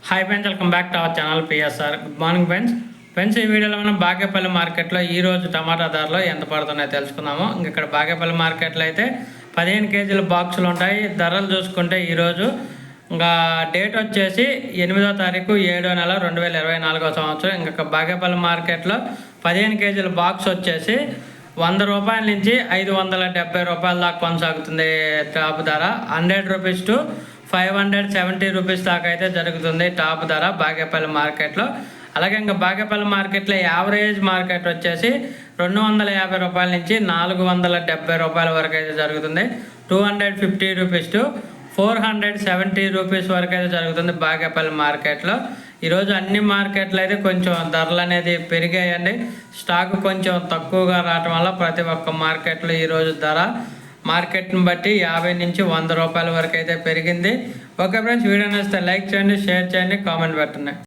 Hi friends, welcome back to our channel PSR. Good morning friends. ఈ వీడియోలో మనం బాగేపల్లి మార్కెట్లో ఈరోజు టమాటా ధరలు ఎంత పడుతున్నాయో తెలుసుకుందాము. ఇక్కడ బాగేపల్లి మార్కెట్లో అయితే 15 కేజీల బాక్సులు ఉంటాయి. ధరలు చూసుకుంటే ఈరోజు ఇంకా డేట్ వచ్చేసి 8వ తారీఖు 7వ నెల 2024వ సంవత్సరం. ఇంకా బాగేపల్లి మార్కెట్లో 15 కేజీల బాక్స్ వచ్చేసి 100 రూపాయల నుంచి 570 రూపాయల దాకా కొనసాగుతుంది. టాప్ ధర 100 రూపీస్ టు 570 రూపీస్ దాకా అయితే జరుగుతుంది టాప్ ధర బాగేపల్లి మార్కెట్లో. అలాగే ఇంకా బాగేపల్లి మార్కెట్లో యావరేజ్ మార్కెట్ వచ్చేసి 250 రూపాయల నుంచి 470 రూపాయల వరకు అయితే జరుగుతుంది. 250 రూపీస్ టు 470 రూపీస్ వరకు అయితే జరుగుతుంది బాగేపల్లి మార్కెట్లో. ఈరోజు అన్ని మార్కెట్లు అయితే కొంచెం ధరలు అనేది పెరిగాయండి. స్టాక్ కొంచెం తక్కువగా రావటం వల్ల ప్రతి ఒక్క మార్కెట్లో ఈరోజు ధర మార్కెట్ని బట్టి 50 నుంచి 100 రూపాయల వరకు అయితే పెరిగింది. ఓకే ఫ్రెండ్స్, వీడియో నచ్చితే లైక్ చేయండి, షేర్ చేయండి, కామెంట్ పెట్టండి.